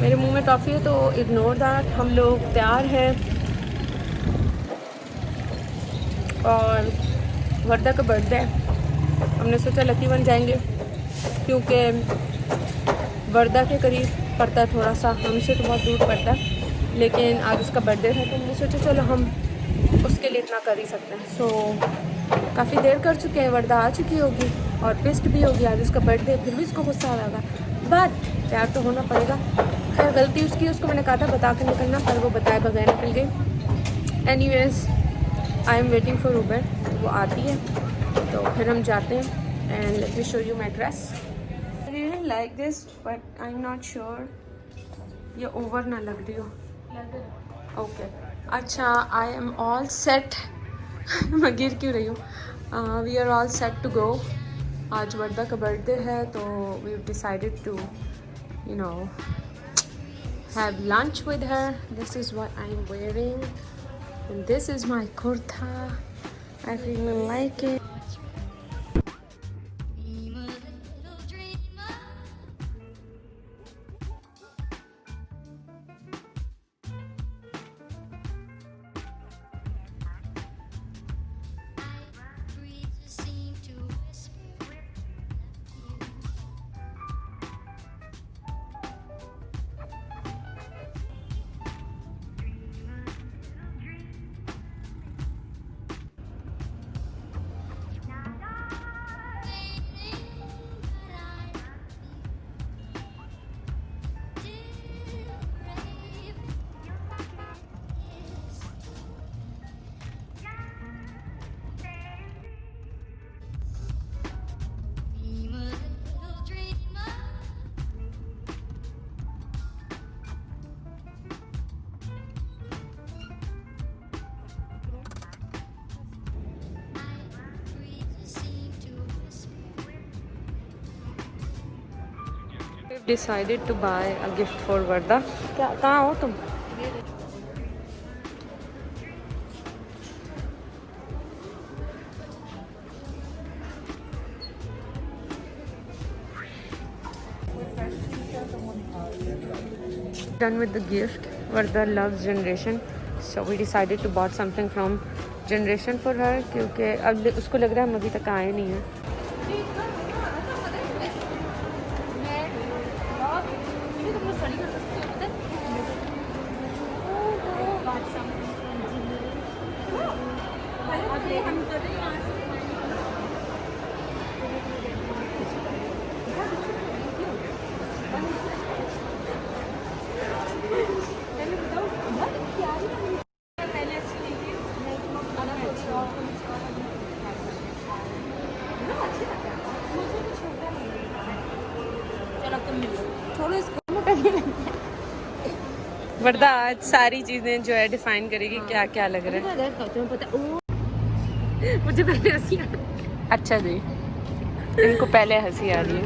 मेरे मुंह में टॉफ़ी है तो इग्नोर दैट। हम लोग तैयार हैं और वर्दा का बर्थडे है। हमने सोचा लकी वन जाएंगे क्योंकि वर्दा के करीब पड़ता है, थोड़ा सा हमसे तो बहुत दूर पड़ता है, लेकिन आज उसका बर्थडे था तो हमने सोचा चलो हम उसके लिए इतना कर ही सकते हैं। सो काफ़ी देर कर चुके हैं, वर्दा आ चुकी होगी और पिस्ट भी होगी, आज उसका बर्थडे, फिर भी उसको गुस्सा आ रहा होगा, बट तैयार तो होना पड़ेगा। खैर गलती उसकी, उसको मैंने कहा था बता के निकलना, पर वो बताए बगैर निकल गई। Anyways I am waiting for Uber, वो आती है तो फिर हम जाते हैं। And let me show you my dress. I really like this but I am not sure ये ओवर ना लग रही हो। ओके अच्छा, आई एम ऑल सेट। मैं गिर क्यों रही हूँ। We are all set to go. आज वर्दा का बर्थडे है तो we decided to you know have lunch with her. This is what I'm wearing and this is my kurta. I really like it. We've decided to buy a gift for Varda. क्या कहाँ हो तुम? Done with the gift. Varda loves Generation, so we decided to bought something from Generation for her क्योंकि अब उसको लग रहा है हम अभी तक आए नहीं हैं। वर्दा आज सारी चीजें जो है डिफाइन करेगी क्या क्या लग रहा है। मुझे पहले हंसी आ रही है। अच्छा जी, इनको पहले हंसी आ रही है।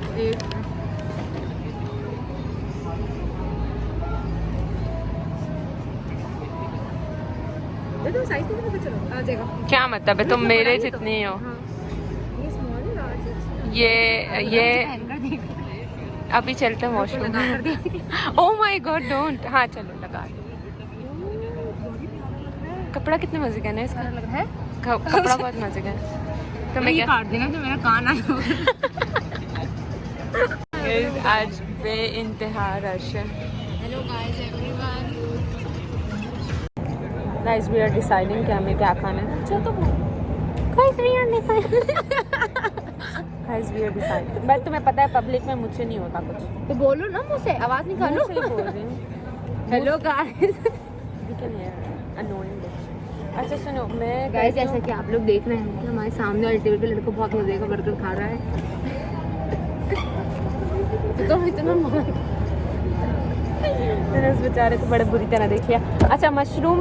तो साइज तो पता चलो आ जाएगा। क्या मतलब है, तुम मेरे जितनी हो। ये स्मॉल है, ये अभी चलते हैं washroom. Oh my God don't. हाँ चलो लगा दो। कपड़ा कितने मजे का है ना इसका, लग रहा है कपड़ा बहुत मजे का है। तो मैं क्या काट देना जो मेरा कान आया होगा। आज बे इंतहा रश है। Hello guys everyone. Guys we are deciding कि हमें क्या खाना है। अच्छा तो गाइस वी आर डिसाइडिंग। मैं तुम्हें पता है पब्लिक में मुझसे नहीं होता कुछ, तो बोलो ना मुझसे, आवाज निकालो। मुझसे बोल रही हूँ। Hello guys. अच्छा सुनो, मैं गाइस जैसा कि आप लोग देख रहे हैं कि हमारे सामने वाले टेबल पे लड़का बहुत मजे का बर्गर खा रहा है। तो इतना मैंने उस बेचारे को बड़े बुरी तरह देखिए। अच्छा मशरूम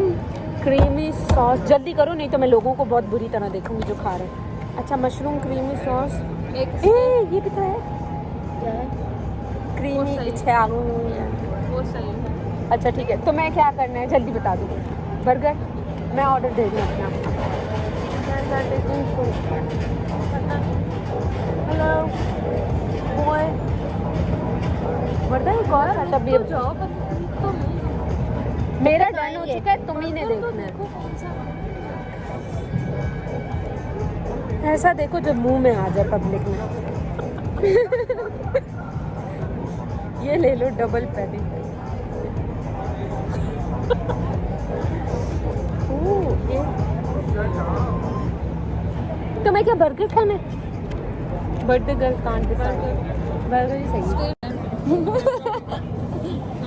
क्रीमी सॉस, जल्दी करो नहीं तो मैं लोगों को बहुत बुरी तरह देखूंगी जो खा रहे हैं। अच्छा मशरूम क्रीमी सॉस एक ये भी तो है क्रीमी वो सही है। अच्छा ठीक है, तो मैं क्या करना है जल्दी बता दूँ। बर्गर मैं ऑर्डर दे रही हूँ अपना। हेलो बॉय वर्दा एक और आता भी जाओ तो मेरा डन हो चुका है, तुम ही ने देखना है। ऐसा देखो जो मुंह में आ जाए पब्लिक में। ये ले लो डबल पैटी। तुम्हें क्या बर्गर खाना है? Birthday girl can't decide. Burger ही सही है।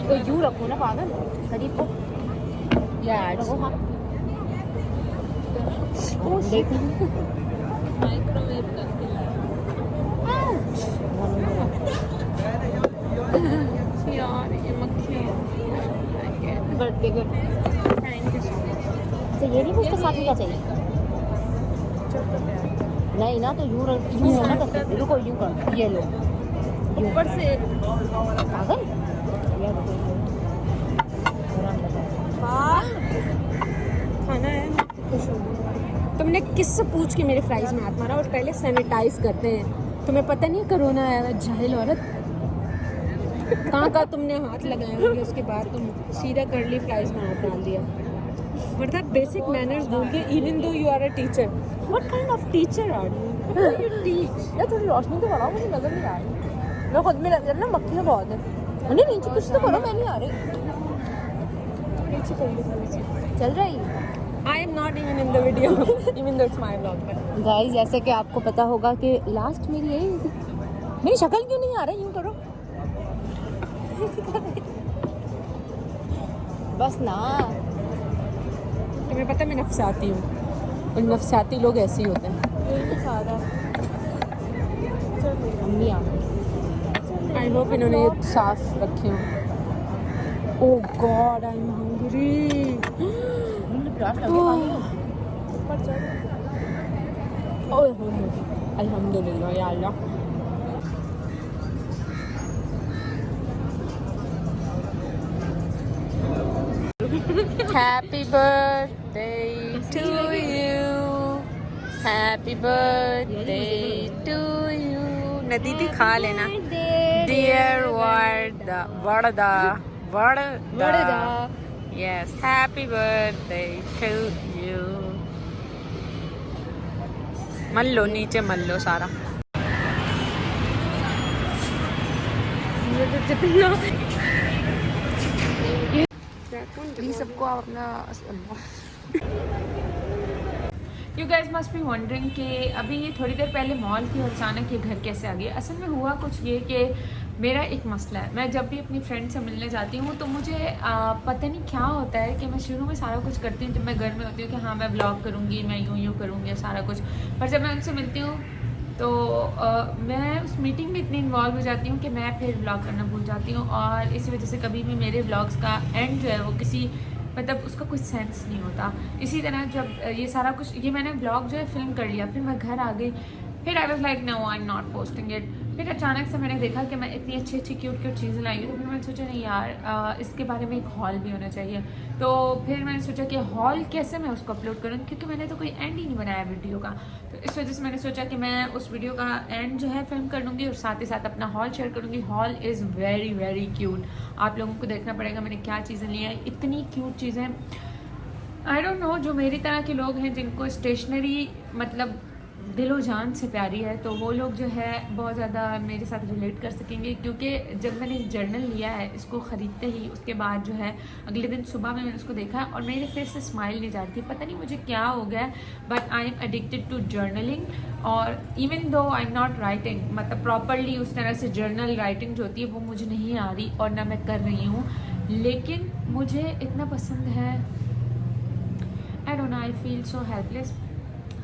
तो यूं रखो ना पागल खरीद को यार रखो। हाँ देख माइक्रोवेव करके यार ये मक्खियाँ birthday girl thank you so much. अच्छा ये नहीं उसके साथ में क्या चाहिए? नहीं ना तो यूं ना करते रुको यूं कर ये लो ऊपर से पागल ये खाना है। खुश हूँ। तुमने किससे पूछ के मेरे फ्राइज में हाथ मारा? और पहले सैनिटाइज करते हैं। तुम्हें पता नहीं कोरोना आया है? जाहिल औरत। कहाँ तुमने हाथ लगाए होंगे, उसके बाद तुम सीधा कर्ली फ्राइज में हाथ डाल दिया। मतलब बेसिक मैनर्स भूल गए। Even though you are a teacher, what kind of teacher are you teach? यार थोड़ी रोशनी तो बढ़ाओ मुझे नजर नहीं आ रही। मैं खुद में नजर ना मक्खियाँ बहुत है। नहीं नीचे कुछ तो करो मैं नहीं आ रही। चल रही I am not even in the video, even though it's my vlog. Guys जैसे कि आपको पता होगा कि लास्ट मेरी यही थी। मेरी शक्ल क्यों नहीं आ रही? यूं करो बस ना। तुम्हें पता है मैं नफसाती हूँ, और नफसाती लोग ऐसे ही होते हैं। अम्मी आ आई होप इन्होंने ये साफ रखे हों। ओह गॉड आई एम हंग्री। अल्हम्दुलिल्लाह या अल्लाह। Happy birthday to you. Happy birthday to you. नदीदी खा लेना। Dear Varda. Yes, happy birthday to you. मल्लो नीचे मल्लो सारा। प्लीज सबको आप अपना you guys must be wondering कि अभी थोड़ी देर पहले मॉल की और अचानक ये घर कैसे आ गई। असल में हुआ कुछ ये कि मेरा एक मसला है। मैं जब भी अपनी फ्रेंड से मिलने जाती हूँ तो मुझे पता नहीं क्या होता है कि मैं शुरू में सारा कुछ करती हूँ जब मैं घर में होती हूँ कि हाँ मैं व्लॉग करूँगी, मैं यूँ करूँगी सारा कुछ। पर जब मैं उनसे मिलती हूँ तो मैं उस मीटिंग में इतनी इन्वॉल्व हो जाती हूँ कि मैं फिर व्लॉग करना भूल जाती हूँ। और इसी वजह से कभी भी मेरे व्लॉग्स का एंड जो है वो किसी मतलब उसका कुछ सेंस नहीं होता। इसी तरह जब ये सारा कुछ ये मैंने व्लॉग जो है फिल्म कर लिया, फिर मैं घर आ गई, फिर I was like no I am not posting it. फिर अचानक से मैंने देखा कि मैं इतनी अच्छी अच्छी क्यूट चीज़ें लाई हूँ, तो फिर मैंने सोचा नहीं यार इसके बारे में एक हॉल भी होना चाहिए। तो फिर मैंने सोचा कि हॉल कैसे मैं उसको अपलोड करूँ, क्योंकि मैंने तो कोई एंड ही नहीं बनाया वीडियो का। तो इस वजह से मैंने सोचा कि मैं उस वीडियो का एंड जो है फिल्म कर लूँगी और साथ ही साथ अपना हॉल शेयर करूँगी। Hall is very very cute, आप लोगों को देखना पड़ेगा मैंने क्या चीज़ें ली हैं, इतनी क्यूट चीज़ें। आई डोंट नो, जो मेरी तरह के लोग हैं जिनको स्टेशनरी मतलब दिलो जान से प्यारी है, तो वो लोग जो है बहुत ज़्यादा मेरे साथ रिलेट कर सकेंगे। क्योंकि जब मैंने जर्नल लिया है इसको ख़रीदते ही उसके बाद जो है अगले दिन सुबह में मैंने उसको देखा और मेरे फेस से स्माइल नहीं जा रही थी। पता नहीं मुझे क्या हो गया, but I am addicted to journaling. और even though I am not writing मतलब प्रॉपरली उस तरह से जर्नल राइटिंग जो होती है वो मुझे नहीं आ रही और ना मैं कर रही हूँ, लेकिन मुझे इतना पसंद है। I don't know, I feel so helpless.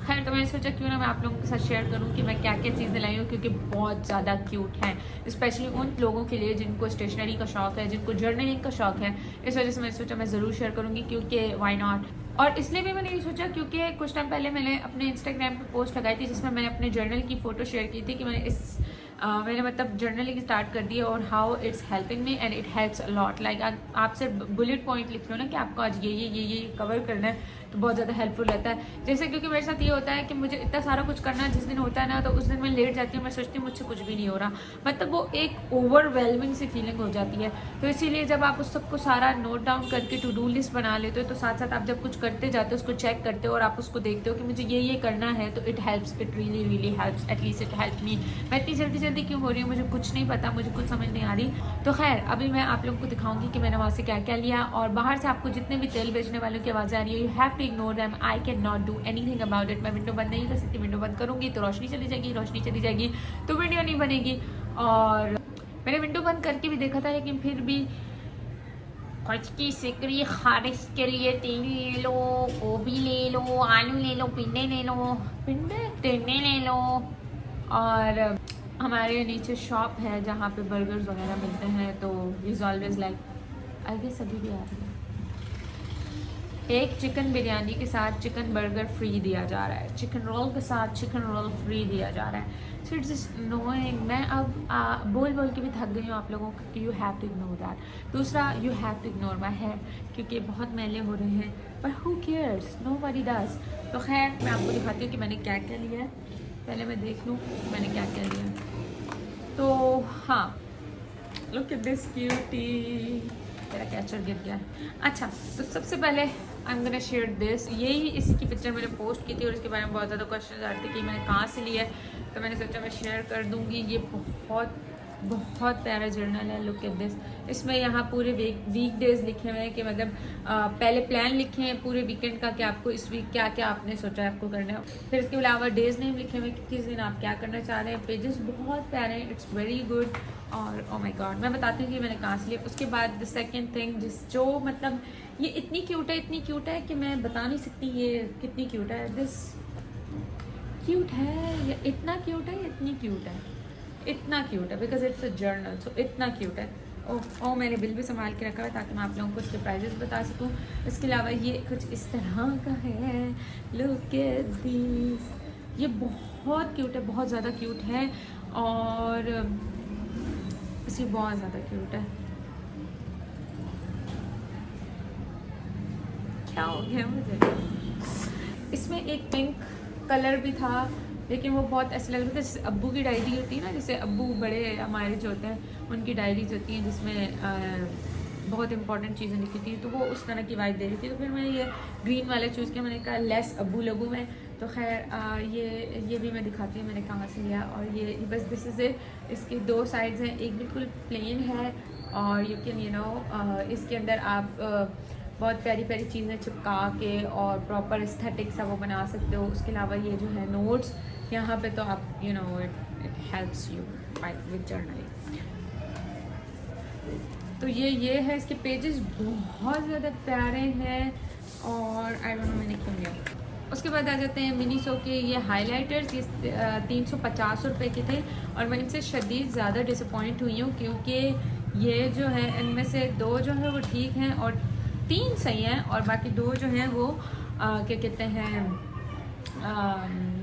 खैर, तो मैंने सोचा क्यों ना मैं आप लोगों के साथ शेयर करूं कि मैं क्या क्या चीज़ें लाई हूँ, क्योंकि बहुत ज़्यादा क्यूट हैं, स्पेशली उन लोगों के लिए जिनको स्टेशनरी का शौक़ है, जिनको जर्नलिंग का शौक़ है। इस वजह से मैंने सोचा मैं ज़रूर शेयर करूँगी, क्योंकि वाई नॉट। और इसलिए भी मैंने ये सोचा क्योंकि कुछ टाइम पहले मैंने अपने इंस्टाग्राम पे पोस्ट लगाई थी जिसमें मैंने अपने जर्नल की फ़ोटो शेयर की थी कि मैंने इस मैंने मतलब जर्नलिंग स्टार्ट कर दी है और how it's helping me and it helps a lot. Like आप सिर्फ बुलेट पॉइंट लिख लो ना कि आपको आज ये कवर करना है तो बहुत ज़्यादा हेल्पफुल रहता है। जैसे क्योंकि मेरे साथ ये होता है कि मुझे इतना सारा कुछ करना जिस दिन होता है ना, तो उस दिन मैं लेट जाती हूँ, मैं सोचती हूँ मुझसे कुछ भी नहीं हो रहा, मतलब वो एक ओवरवेलमिंग सी फीलिंग हो जाती है। तो इसीलिए जब आप उस सबको सारा नोट डाउन करके टू डू लिस्ट बना लेते हो, तो साथ साथ आप जब कुछ करते जाते हो उसको चेक करते हो और आप उसको देखते हो कि मुझे ये करना है, तो it helps, it really helps, at least it help me. मैं इतनी जल्दी क्यों हो रही हूँ, मुझे कुछ नहीं पता, मुझे कुछ समझ नहीं आ रही। तो खैर अभी मैं आप लोगों को दिखाऊंगी कि मैंने वहाँ से क्या क्या लिया। और बाहर से आपको जितने भी तेल बेचने वालों की आवाज़ आ रही है, you have to ignore them, I can not do anything about it. मैं विंडो बंद नहीं कर सकती, विंडो बंद करूँगी तो रोशनी चली जाएगी तो वीडियो नहीं बनेगी। और मैंने विंडो बंद करके भी देखा था, लेकिन फिर भी कुछ की सिकरी खारिश के लिए तेल ले लो, गोभी ले लो, आलू ले लो, टिंडे ले लो। और हमारे नीचे शॉप है जहाँ पे बर्गर्स वगैरह मिलते हैं, तो is always like, I guess अभी भी आ रही है, एक चिकन बिरयानी के साथ चिकन बर्गर फ्री दिया जा रहा है, चिकन रोल के साथ चिकन रोल फ्री दिया जा रहा है। So it's just knowing. मैं अब बोल के भी थक गई हूँ आप लोगों को कि you have to ignore that. दूसरा, you have to ignore my hair, क्योंकि बहुत मैले हो रहे हैं, but who cares, nobody does. तो खैर मैं आपको दिखाती हूँ कि मैंने क्या क्या लिया है। पहले मैं देख लूँ मैंने क्या क्या लिया। तो हाँ, लुक एट दिस क्यूटी, मेरा कैचर गिर गया। अच्छा, तो सबसे पहले I am gonna share this, यही इसी की पिक्चर मैंने पोस्ट की थी और इसके बारे में बहुत ज़्यादा क्वेश्चन आ रहे थे कि मैंने कहाँ से लिया है, तो मैंने सोचा मैं शेयर कर दूँगी। ये बहुत प्यारा जर्नल है, लुक एट दिस। इसमें यहाँ पूरे वीक डेज लिखे हुए हैं कि मतलब पहले प्लान लिखे हैं पूरे वीकेंड का कि आपको इस वीक क्या क्या आपने सोचा है आपको करना है, फिर इसके अलावा डेज नेम लिखे हुए कि किस दिन आप क्या करना चाह रहे हैं। पेजेस बहुत प्यारे हैं, इट्स वेरी गुड। और ओ माय गॉड, मैं बताती हूँ कि मैंने कहाँ से लिया। उसके बाद द सेकेंड थिंग जो मतलब ये इतनी क्यूट है कि मैं बता नहीं सकती ये कितनी क्यूट है। दिस क्यूट है, ये इतना क्यूट है, इतनी क्यूट है, इतना क्यूट है, बिकॉज इट्स अ जर्नल, सो इतना क्यूट है। ओह मैंने बिल भी संभाल के रखा है ताकि मैं आप लोगों को इसके प्राइजेस बता सकूं। इसके अलावा ये कुछ इस तरह का है, लुक एट दिस, ये बहुत क्यूट है, बहुत ज़्यादा क्यूट है और इसकी बहुत ज़्यादा क्यूट है। क्या हो गया मुझे, इसमें एक पिंक कलर भी था, लेकिन वो बहुत ऐसे लग रहा था जैसे अब्बू की डायरी होती है ना, जैसे अब्बू बड़े हमारे जो होते हैं उनकी डायरीज होती हैं जिसमें बहुत इंपॉर्टेंट चीज़ें लिखी थी, तो वो उस तरह की वाइब दे रही थी। तो फिर मैंने ये ग्रीन वाला चूज़ किया, मैंने कहा लेस अब्बू लगू में। तो खैर ये भी मैं दिखाती हूँ मैंने कहाँ से लिया। और ये बस दिस इज़ इट। इसकी दो साइड्स हैं, एक बिल्कुल प्लेन है और यू कैन इसके अंदर आप बहुत प्यारी चीज़ें चिपका के और प्रॉपर एस्थेटिक सा वो बना सकते हो। उसके अलावा ये जो है नोट्स यहाँ पे, तो आप it helps you with journaling. तो ये है, इसके पेजेस बहुत ज़्यादा प्यारे हैं और आई डोंट नो मैंने क्यों लिया। उसके बाद आ जाते हैं मिनी सो के ये हाइलाइटर्स, ये 350 रुपये के थे और मैं इनसे शदीद ज़्यादा डिसअपॉइंट हुई हूँ, क्योंकि ये जो है इनमें से दो जो है वो ठीक हैं और 3 सही हैं और बाकी 2 जो हैं वो क्या कहते हैं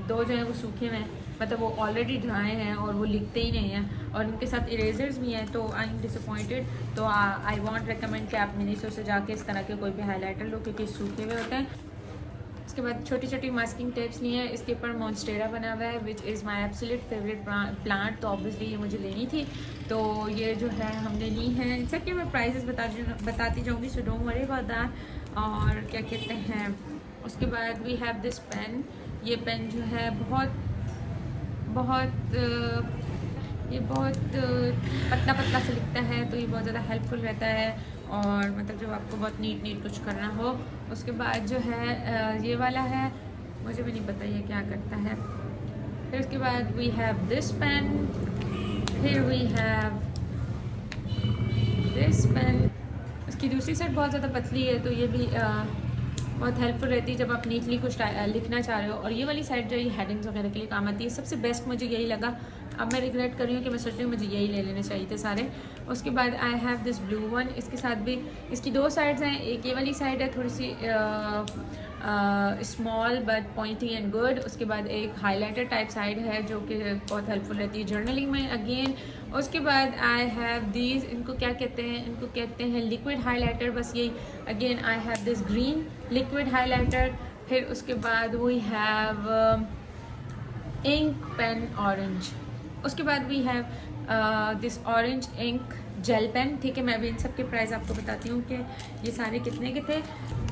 2 जो हैं वो सूखे हुए हैं, मतलब वो ऑलरेडी ड्राई हैं और वो लिखते ही नहीं हैं और उनके साथ इरेजर्स भी हैं। तो आई एम डिसअपॉइंटेड। तो आई वांट रिकमेंड कि आप मिनीसो से जाके इस तरह के कोई भी हाइलाइटर लो, क्योंकि सूखे हुए होते हैं। उसके बाद छोटी मास्किंग टेप्स ली हैं, इसके ऊपर मॉन्स्टेरा बना हुआ है which is my absolute favourite plant, तो ऑब्वियसली ये मुझे लेनी थी, तो ये जो है हमने ली हैं। इन सब के मैं प्राइजेस बताती जाऊँगी, so don't worry about that. और क्या कहते हैं, उसके बाद वी हैव दिस पेन। ये पेन जो है बहुत पतला से लिखता है, तो ये बहुत ज़्यादा हेल्पफुल रहता है और मतलब जब आपको बहुत नीट कुछ करना हो। उसके बाद जो है ये वाला है, मुझे भी नहीं पता ये क्या करता है। फिर उसके बाद वी हैव दिस पेन, फिर वी हैव दिस पेन। इसकी दूसरी साइड बहुत ज़्यादा पतली है, तो ये भी बहुत हेल्पफुल रहती है जब आप नीटली कुछ लिखना चाह रहे हो। और ये वाली साइड जो है हेडिंग्स वगैरह के लिए काम आती है। सबसे बेस्ट मुझे यही लगा अब मैं रिग्रेट कर रही हूँ कि मैं सोच रही हूँ मुझे यही ले लेने चाहिए थे सारे। उसके बाद आई हैव दिस ब्लू वन, इसके साथ भी इसकी 2 साइड्स हैं, एक ये वाली साइड है थोड़ी सी small but pointy and good, उसके बाद एक हाइलाइटर टाइप साइड है जो कि बहुत हेल्पफुल रहती है जर्नलिंग में अगेन। उसके बाद आई हैव दीज, इनको क्या कहते हैं, इनको कहते हैं लिक्विड हाइलाइटर, बस यही again I have this green liquid highlighter. फिर उसके बाद we have ink pen orange, उसके बाद we have this orange ink gel pen. ठीक है, मैं अभी इन सब के प्राइस आपको बताती हूँ कि ये सारे कितने के थे।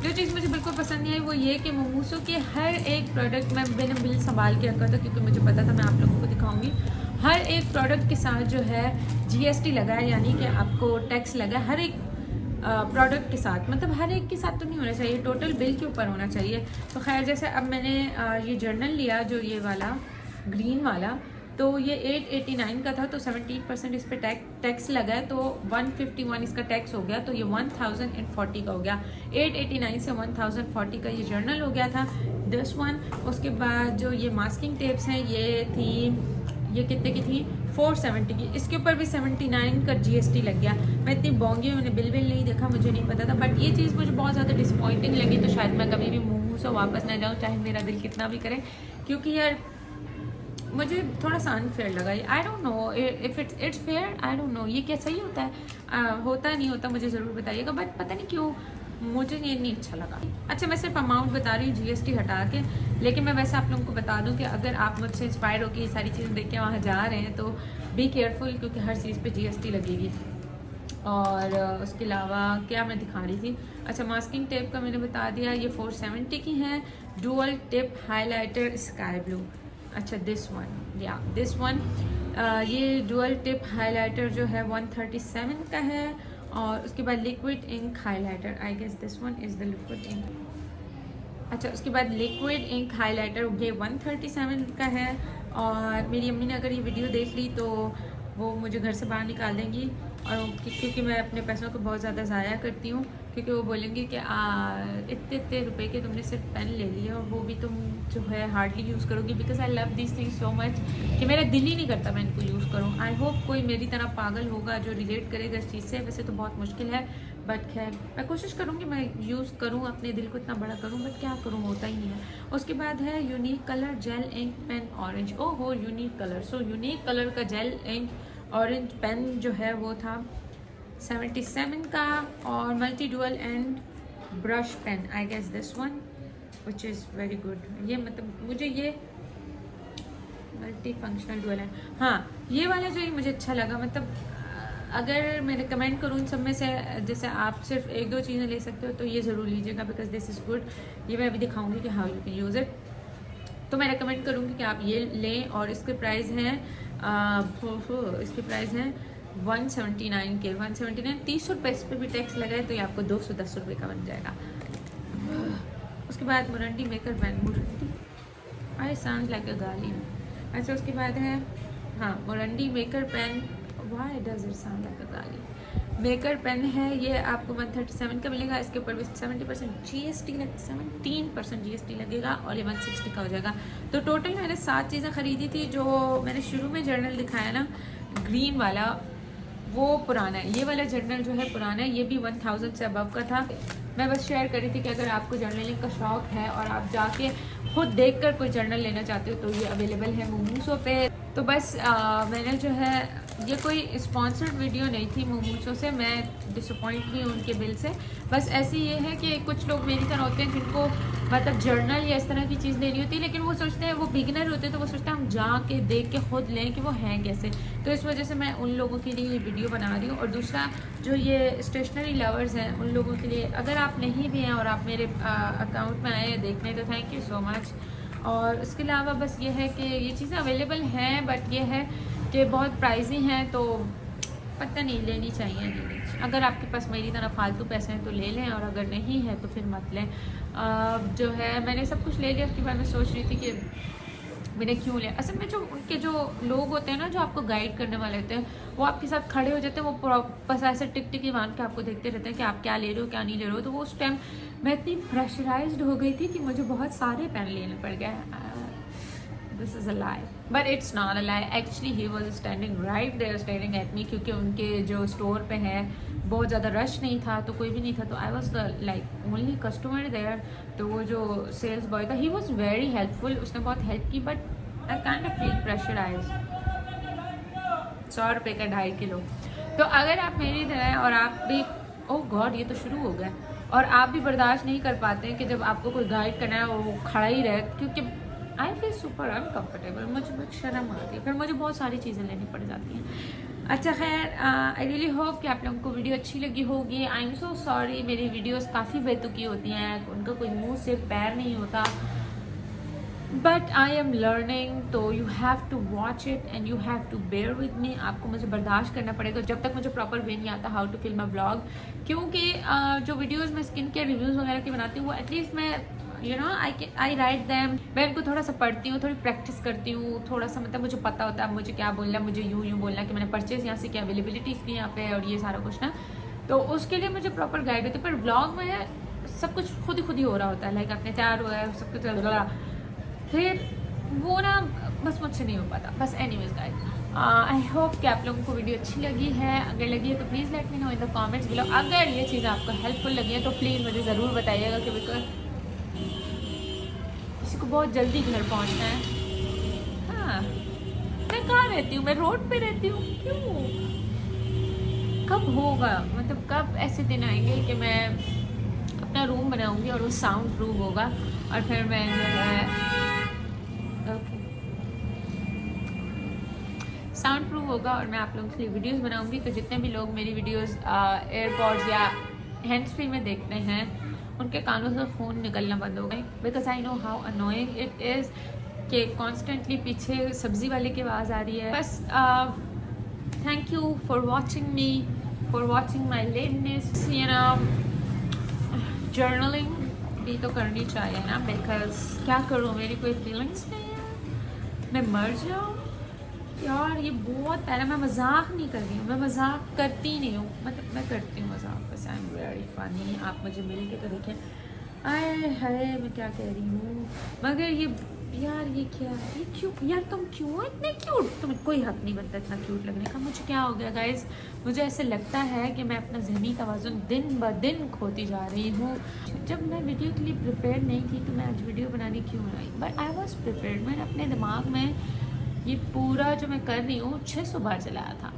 जो चीज़ मुझे बिल्कुल पसंद नहीं आई वो ये कि मोमोसो के हर एक प्रोडक्ट मैं बिना बिल संभाल के रखा था, क्योंकि मुझे पता था मैं आप लोगों को दिखाऊंगी। हर एक प्रोडक्ट के साथ जो है GST लगा है, यानी कि आपको टैक्स लगा है हर एक प्रोडक्ट के साथ, मतलब हर एक के साथ तो नहीं होना चाहिए, टोटल बिल के ऊपर होना चाहिए। तो खैर जैसे अब मैंने ये जर्नल लिया जो ये वाला ग्रीन वाला, तो ये 889 का था, तो 17% इस पर टैक्स लगा है, तो 151 इसका टैक्स हो गया, तो ये 1040 का हो गया। 889 से 1040 का ये जर्नल हो गया था दिस वन। उसके बाद जो ये मास्किंग टेप्स हैं ये कितने की थी, 470 की, इसके ऊपर भी 79 का GST लग गया। मैं इतनी बोंगी हूँ, मैंने बिल नहीं देखा, मुझे नहीं पता था, बट ये चीज़ मुझे बहुत ज़्यादा डिसअपॉइंटिंग लगी, तो शायद मैं कभी भी मोमोसो वापस ना जाऊँ, चाहे मेरा दिल कितना भी करे, क्योंकि यार मुझे थोड़ा सा अनफेयर लगा। I don't know if it's fair, I don't know ये क्या सही होता है, होता नहीं होता मुझे ज़रूर बताइएगा, बट पता नहीं क्यों मुझे ये नहीं अच्छा लगा। अच्छा, मैं सिर्फ अमाउंट बता रही हूँ GST हटा के, लेकिन मैं वैसे आप लोगों को बता दूँ कि अगर आप मुझसे इंस्पायर होकर ये सारी चीज़ें देख के वहाँ जा रहे हैं तो बी केयरफुल, क्योंकि हर चीज़ पे GST लगेगी। और उसके अलावा क्या मैं दिखा रही थी, अच्छा मास्किंग टेप का मैंने बता दिया, ये 470 की है, dual tip highlighter sky blue. अच्छा दिस वन, या दिस वन, ये डुअल टिप हाइलाइटर जो है 137 का है। और उसके बाद liquid ink highlighter, I guess this one is the liquid ink. अच्छा, उसके बाद लिक्विड इंक हाइलाइटर ये 137 का है। और मेरी अम्मी ने अगर ये वीडियो देख ली तो वो मुझे घर से बाहर निकाल देंगी, और क्योंकि मैं अपने पैसों को बहुत ज़्यादा ज़ाया करती हूँ, क्योंकि वो बोलेंगे कि इतने रुपए के तुमने सिर्फ पेन ले लिए और वो भी तुम जो है हार्डली यूज़ करोगी, because I love this things so much कि मेरा दिल ही नहीं करता मैं इनको यूज़ करूँ। आई होप कोई मेरी तरह पागल होगा जो रिलेट करेगा इस चीज़ से, वैसे तो बहुत मुश्किल है, बट खैर मैं कोशिश करूँगी मैं यूज़ करूँ, अपने दिल को इतना बड़ा करूँ, बट क्या करूँ होता ही नहीं है। उसके बाद है unique colour gel ink pen orange, ओ हो unique colour, so unique colour का जेल इंक ऑरेंज पेन जो है वो था 77 का। और multi dual and brush pen, I guess this one which is very good. ये मतलब मुझे ये मल्टी फंक्शनल डुअल एंड, हाँ ये वाला जो ये मुझे अच्छा लगा, मतलब अगर मैं रिकमेंड करूँ इन सब में से, जैसे आप सिर्फ 1-2 चीज़ें ले सकते हो तो ये ज़रूर लीजिएगा, बिकॉज दिस इज़ गुड। ये मैं अभी दिखाऊंगी कि how you can use it, तो मैं रिकमेंड करूँगी कि आप ये लें। और इसके प्राइस हैं इसके प्राइस हैं 179 के, 179, 30 रुपये इस पर भी टैक्स लगा है, तो ये आपको 210 रुपये का बन जाएगा। उसके बाद Morandi maker pen, Morandi I sound like a गाली। अच्छा, उसके बाद है हाँ Morandi maker pen, why does it sound like a गाली, मेकर पेन है, ये आपको 137 का मिलेगा, इसके ऊपर भी 70% GST 17% GST लगेगा, और ये 160 का हो जाएगा। तो टोटल मैंने 7 चीज़ें खरीदी थी। जो मैंने शुरू में जर्नल दिखाया ना ग्रीन वाला, वो पुराना है, ये वाला जर्नल जो है पुराना है, ये भी 1000 से अबव का था। मैं बस शेयर कर रही थी कि अगर आपको जर्नलिंग का शौक़ है और आप जाके खुद देखकर कोई जर्नल लेना चाहते हो तो ये अवेलेबल है मोमोसो पे। तो बस मैंने जो है, ये कोई स्पॉन्सर्ड वीडियो नहीं थी मोमोसो से, मैं डिसअपॉइंट हुई उनके बिल से। बस ऐसे ये है कि कुछ लोग मेरी तरह होते हैं जिनको मतलब जर्नल या इस तरह की चीज़ लेनी होती है, लेकिन वो सोचते हैं, वो बिगिनर होते हैं, तो वो सोचते हैं हम जाके देख के खुद लें कि वो हैं कैसे। तो इस वजह से मैं उन लोगों के लिए ये वीडियो बना रही हूँ। और दूसरा, जो ये स्टेशनरी लवर्स हैं उन लोगों के लिए, अगर आप नहीं भी हैं और आप मेरे अकाउंट में आए हैं देखने, तो थैंक यू सो मच। और उसके अलावा बस ये है कि ये चीज़ें अवेलेबल हैं, बट ये है कि बहुत प्राइजी हैं, तो पता नहीं लेनी चाहिए नहीं लेनी चाहिए। अगर आपके पास मेरी तरह फालतू पैसे हैं तो ले लें, और अगर नहीं है तो फिर मत लें। जो है मैंने सब कुछ ले लिया, उसके बाद मैं सोच रही थी कि मैंने क्यों लिया। असल में जो उनके जो लोग होते हैं ना, जो आपको गाइड करने वाले होते हैं, वो आपके साथ खड़े हो जाते हैं, वो बस ऐसे टिक मान के आपको देखते रहते हैं कि आप क्या ले रहे हो क्या नहीं ले रहे हो। तो वो उस टाइम मैं इतनी प्रेशराइज्ड हो गई थी कि मुझे बहुत सारे पेन लेने पड़ गए। This is a life. But it's not a lie, actually he was standing right there staring at me, क्योंकि उनके जो स्टोर पे है बहुत ज़्यादा रश नहीं था, तो कोई भी नहीं था, तो I was the like only customer there. तो वो जो सेल्स बॉय था, ही वॉज वेरी हेल्पफुल, उसने बहुत हेल्प की, but I kind of feel pressurised. 100 रुपये का 2.5 किलो। तो अगर आप मेरी तरह हैं और आप भी, ओह गॉड ये तो शुरू हो गया, और आप भी बर्दाश्त नहीं कर पाते हैं कि जब आपको कोई गाइड करना है वो खड़ा ही रहे, क्योंकि आई फील सुपर अनकम्फर्टेबल, मुझे बहुत शर्म आती है, फिर मुझे बहुत सारी चीज़ें लेनी पड़ जाती हैं। अच्छा खैर, आई रियली होप कि आप लोगों को वीडियो अच्छी लगी होगी। आई एम सो सॉरी, मेरी वीडियोस काफ़ी बेतुकी होती हैं, उनका कोई मुंह से पैर नहीं होता, बट आई एम लर्निंग, तो you have to watch it and you have to bear with me. आपको मुझे बर्दाश्त करना पड़ेगा जब तक मुझे प्रॉपर वे नहीं आता how to film a vlog, क्योंकि जो वीडियोस मैं स्किन केयर रिव्यूज़ वगैरह की बनाती हूँ वो एटलीस्ट मैं आई राइट दैम, मैं इनको थोड़ा सा पढ़ती हूँ, थोड़ी प्रैक्टिस करती हूँ, थोड़ा सा मतलब मुझे पता होता है मुझे क्या बोलना है, मुझे यूँ बोलना कि मैंने परचेज़ यहाँ से किया, अवेलेबिलिटी इसकी यहाँ पे और ये सारा कुछ ना, तो उसके लिए मुझे प्रॉपर गाइड होती है। पर व्लॉग में सब कुछ खुद ही हो रहा होता है, लाइक अपने तैयार हुआ है सब कुछ, फिर वो ना बस मुझसे नहीं हो पाता। बस एनीवेज गाइस, आई होप कि आप लोगों को वीडियो अच्छी लगी है। अगर लगी है तो please let me know in the comments below. अगर ये चीज़ आपको हेल्पफुल लगी है तो प्लीज़ मुझे ज़रूर बताइएगा, कि बिकॉज किसी को बहुत जल्दी घर पहुंचना है। हाँ, मैं कहाँ रहती हूँ, मैं रोड पे रहती हूँ, क्यों, कब होगा, मतलब कब ऐसे दिन आएंगे कि मैं अपना रूम बनाऊंगी और वो साउंड प्रूफ होगा, और फिर मैं जो है साउंड प्रूफ होगा और मैं आप लोगों के लिए वीडियोस बनाऊंगी। तो जितने भी लोग मेरी वीडियोस एयरपॉड्स या हैंड्स फ्री में देखते हैं, उनके कानों से फ़ोन निकलना बंद हो गए, because I know how annoying it is कि कॉन्स्टेंटली पीछे सब्ज़ी वाले की आवाज़ आ रही है। बस thank you for watching me, for watching my lateness, you know journaling भी तो करनी चाहिए ना, बिकॉज क्या करूँ, मेरी कोई फीलिंग्स नहीं है, मैं मर जाऊँ यार। ये बहुत पहले, मैं मजाक नहीं कर रही हूँ, मैं मजाक करती नहीं हूँ, मतलब मैं करती हूँ मजाक, बस आई एम वेरी फनी। आप मुझे मिल के तो देखें, आए हाय मैं क्या कह रही हूँ, मगर ये यार ये क्या, ये क्यों यार, तुम क्यों इतने क्यूट, तुम्हें कोई हक नहीं बनता इतना क्यूट लगने का। मुझे क्या हो गया गाइज, मुझे ऐसे लगता है कि मैं अपना ज़हनी तवाज़ुन दिन ब दिन खोती जा रही हूँ। जब मैं वीडियो के लिए प्रिपेयर नहीं थी तो मैं आज वीडियो बनाने क्यों आई, बट आई वॉज प्रिपेयर्ड। मैंने अपने दिमाग में ये पूरा जो मैं कर रही हूँ 600 बार चलाया था,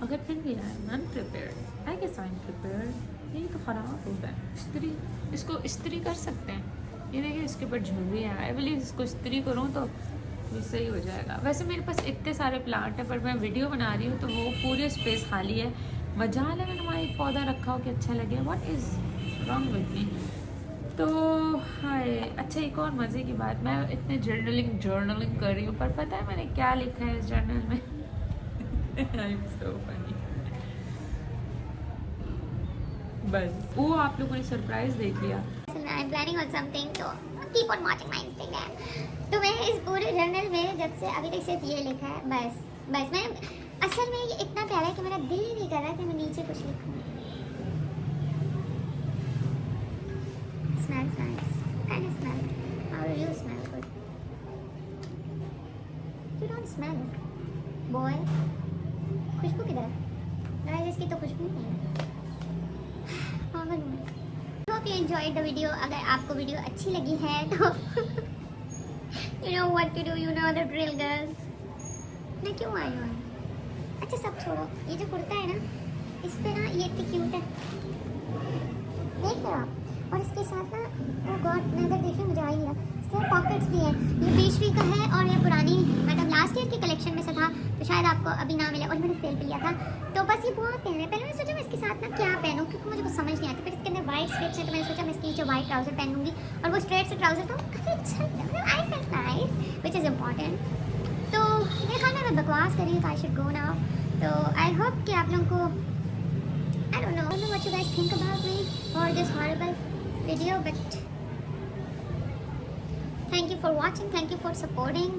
अगर फिर भी I am unprepared, I guess I am prepared. ये तो ख़राब होता है, इस्त्री, इसको इस्त्री कर सकते हैं, ये देखिए इसके ऊपर झुर्री है, आई बिलीव इसको इस्त्री करूँ तो ये सही हो जाएगा। वैसे मेरे पास इतने सारे प्लांट हैं, पर मैं वीडियो बना रही हूँ तो वो पूरे स्पेस खाली है। मजाल है मैंने वहाँ एक पौधा रखा हो कि अच्छा लगे, what is wrong with me. तो हाय, अच्छा एक और मज़े की बात, मैं इतने जर्नलिंग कर रही हूँ, पर पता है मैंने क्या लिखा है इस जर्नल में? I'm so funny. बस वो आप लोगों ने सरप्राइज देख लिया। I'm planning on something, so keep on watching my Instagram. तो मैं इस पूरे जर्नल में जब से अभी तक सिर्फ ये लिखा है, बस मैं असल में ये इतना प्यारा है कि मेरा दिल ही नहीं कर रहा कि मैं नीचे कुछ लिखूँ। Smells nice. Kind of smell. How do you smell good? You don't smell, boy. खुशबू किधर है? गाइस इसकी तो खुशबू नहीं है। पागल हूँ मैं। Hope you enjoyed the video. अगर आपको वीडियो अच्छी लगी है तो you know what to do. You know the drill, girls. मैं क्यों आई हूँ? अच्छा सब छोड़ो, ये जो कुर्ता है ना, इस पे ना ये इतनी क्यूट है, देख लो आप। और इसके साथ ना, ओ गॉड मैं अगर देखें मुझे आ ही नहीं रहा, इसके पॉकेट्स भी है। ये पेशवी का है और ये पुरानी मतलब लास्ट ईयर की कलेक्शन में से था, तो शायद आपको अभी ना मिले, और मैंने सेल पे लिया था। तो बस ये बहुत प्यारा है। पहले मैंने सोचा मैं इसके साथ ना क्या पहनूँ, क्योंकि मुझे कुछ समझ नहीं आता। फिर इसके अंदर वाइट स्ट्रिप्स है, तो मैंने सोचा मैं इसके नीचे वाइट ट्राउजर पहन लूँगी, और वो स्ट्रेट से ट्राउजर था, काफ़ी अच्छा लगता है। I felt nice, which is important. तो मेरे ख्याल में मैं बकवास कर रही हूँ, आई शुड गो नाउ। तो आई होप कि आप लोगों को, I don't know what you guys think about me for this horrible video, but thank you for watching, thank you for supporting.